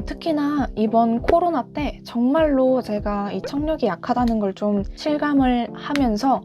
특히나 이번 코로나 때 정말로 제가 이 청력이 약하다는 걸 좀 실감을 하면서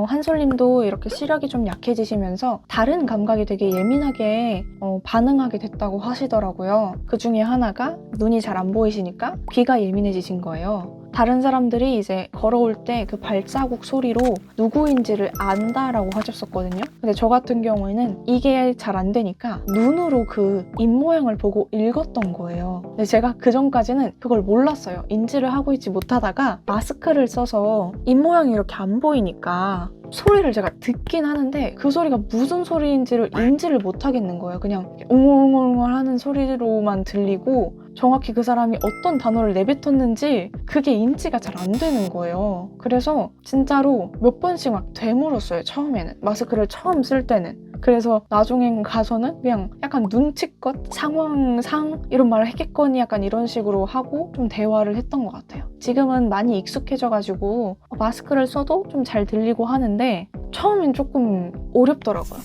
한솔님도 이렇게 시력이 좀 약해지시면서 다른 감각이 되게 예민하게 반응하게 됐다고 하시더라고요. 그 중에 하나가 눈이 잘 안 보이시니까 귀가 예민해지신 거예요. 다른 사람들이 이제 걸어올 때 그 발자국 소리로 누구인지를 안다라고 하셨었거든요. 근데 저 같은 경우에는 이게 잘 안 되니까 눈으로 그 입모양을 보고 읽었던 거예요. 근데 제가 그 전까지는 그걸 몰랐어요. 인지를 하고 있지 못하다가 마스크를 써서 입모양이 이렇게 안 보이니까 소리를 제가 듣긴 하는데 그 소리가 무슨 소리인지를 인지를 못 하겠는 거예요. 그냥 웅얼웅얼 하는 소리로만 들리고 정확히 그 사람이 어떤 단어를 내뱉었는지 그게 인지가 잘 안 되는 거예요. 그래서 진짜로 몇 번씩 막 되물었어요. 처음에는. 마스크를 처음 쓸 때는. 그래서 나중엔 가서는 그냥 약간 눈치껏 상황상 이런 말을 했겠거니 약간 이런 식으로 하고 좀 대화를 했던 것 같아요. 지금은 많이 익숙해져가지고 마스크를 써도 좀 잘 들리고 하는데 처음엔 조금 어렵더라고요.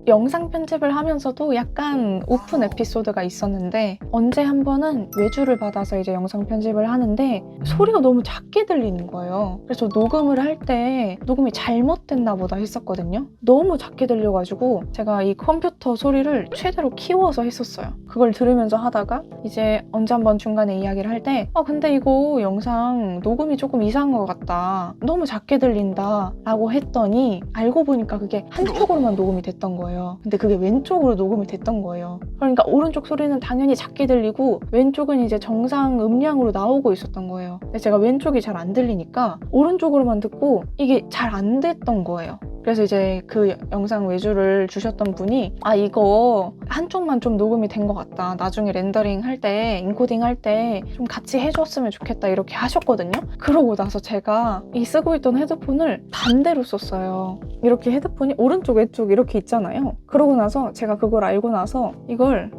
영상 편집을 하면서도 약간 오픈 에피소드가 있었는데 언제 한 번은 외주를 받아서 이제 영상 편집을 하는데 소리가 너무 작게 들리는 거예요. 그래서 녹음을 할 때 녹음이 잘못됐나 보다 했었거든요. 너무 작게 들려가지고 제가 이 컴퓨터 소리를 최대로 키워서 했었어요. 그걸 들으면서 하다가 이제 언제 한 번 중간에 이야기를 할 때 근데 이거 영상 녹음이 조금 이상한 것 같다. 너무 작게 들린다 라고 했더니 알고 보니까 그게 한쪽으로만 녹음이 됐던 거예요. 근데 그게 왼쪽으로 녹음이 됐던 거예요. 그러니까 오른쪽 소리는 당연히 작게 들리고 왼쪽은 이제 정상 음량으로 나오고 있었던 거예요. 근데 제가 왼쪽이 잘 안 들리니까 오른쪽으로만 듣고 이게 잘 안 됐던 거예요. 그래서 이제 그 영상 외주를 주셨던 분이 이거 한쪽만 좀 녹음이 된 것 같다. 나중에 렌더링 할 때, 인코딩 할 때 좀 같이 해줬으면 좋겠다 이렇게 하셨거든요. 그러고 나서 제가 이 쓰고 있던 헤드폰을 반대로 썼어요. 이렇게 헤드폰이 오른쪽 왼쪽 이렇게 있잖아요. 그러고 나서 제가 그걸 알고 나서 이걸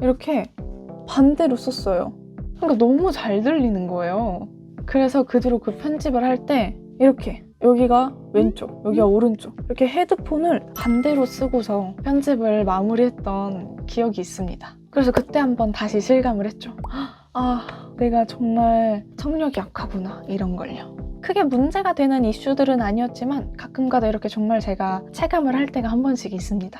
이렇게 반대로 썼어요. 그러니까 너무 잘 들리는 거예요. 그래서 그 뒤로 그 편집을 할 때 이렇게 여기가 왼쪽, 여기가 오른쪽 이렇게 헤드폰을 반대로 쓰고서 편집을 마무리했던 기억이 있습니다. 그래서 그때 한번 다시 실감을 했죠. 내가 정말 청력이 약하구나 이런 걸요. 크게 문제가 되는 이슈들은 아니었지만 가끔가다 이렇게 정말 제가 체감을 할 때가 한 번씩 있습니다.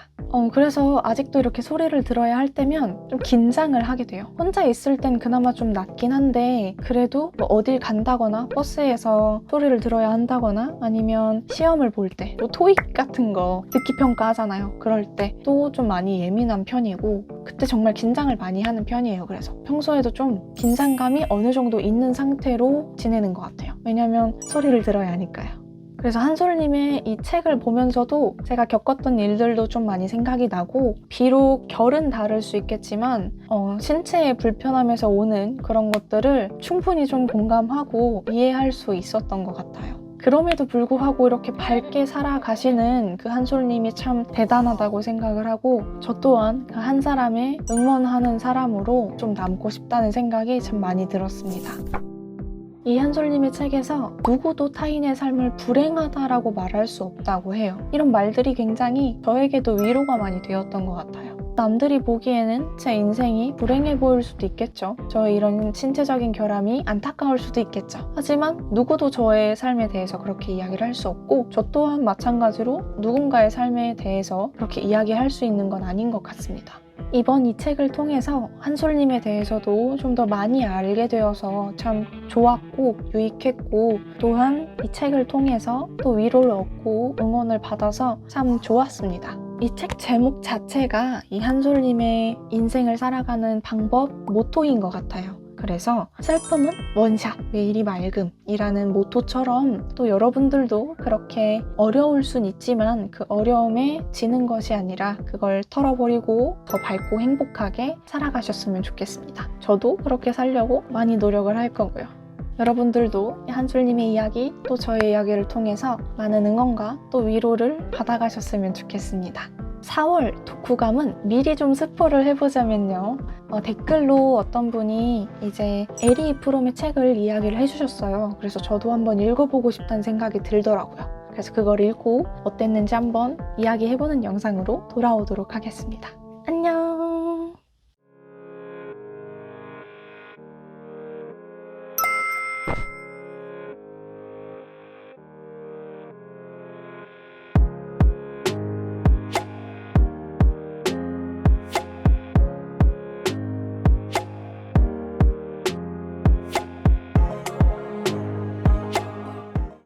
그래서 아직도 이렇게 소리를 들어야 할 때면 좀 긴장을 하게 돼요. 혼자 있을 땐 그나마 좀 낫긴 한데 그래도 뭐 어딜 간다거나 버스에서 소리를 들어야 한다거나 아니면 시험을 볼 때 뭐 토익 같은 거 듣기 평가 하잖아요. 그럴 때 또 좀 많이 예민한 편이고 그때 정말 긴장을 많이 하는 편이에요. 그래서 평소에도 좀 긴장감이 어느 정도 있는 상태로 지내는 것 같아요. 왜냐면 소리를 들어야 하니까요. 그래서 한솔님의 이 책을 보면서도 제가 겪었던 일들도 좀 많이 생각이 나고 비록 결은 다를 수 있겠지만 신체의 불편함에서 오는 그런 것들을 충분히 좀 공감하고 이해할 수 있었던 것 같아요. 그럼에도 불구하고 이렇게 밝게 살아가시는 그 한솔님이 참 대단하다고 생각을 하고 저 또한 그 한 사람의 응원하는 사람으로 좀 남고 싶다는 생각이 참 많이 들었습니다. 이 한솔님의 책에서 누구도 타인의 삶을 불행하다라고 말할 수 없다고 해요. 이런 말들이 굉장히 저에게도 위로가 많이 되었던 것 같아요. 남들이 보기에는 제 인생이 불행해 보일 수도 있겠죠. 저의 이런 신체적인 결함이 안타까울 수도 있겠죠. 하지만 누구도 저의 삶에 대해서 그렇게 이야기를 할 수 없고 저 또한 마찬가지로 누군가의 삶에 대해서 그렇게 이야기할 수 있는 건 아닌 것 같습니다. 이번 이 책을 통해서 한솔님에 대해서도 좀 더 많이 알게 되어서 참 좋았고 유익했고 또한 이 책을 통해서 또 위로를 얻고 응원을 받아서 참 좋았습니다. 이 책 제목 자체가 이 한솔님의 인생을 살아가는 방법, 모토인 것 같아요. 그래서 슬픔은 원샷, 매일이 맑음이라는 모토처럼 또 여러분들도 그렇게 어려울 순 있지만 그 어려움에 지는 것이 아니라 그걸 털어버리고 더 밝고 행복하게 살아가셨으면 좋겠습니다. 저도 그렇게 살려고 많이 노력을 할 거고요. 여러분들도 한솔님의 이야기 또 저의 이야기를 통해서 많은 응원과 또 위로를 받아가셨으면 좋겠습니다. 4월 독후감은 미리 좀 스포를 해보자면요. 댓글로 어떤 분이 이제 에리 프롬의 책을 이야기를 해주셨어요. 그래서 저도 한번 읽어보고 싶다는 생각이 들더라고요. 그래서 그걸 읽고 어땠는지 한번 이야기해보는 영상으로 돌아오도록 하겠습니다. 안녕!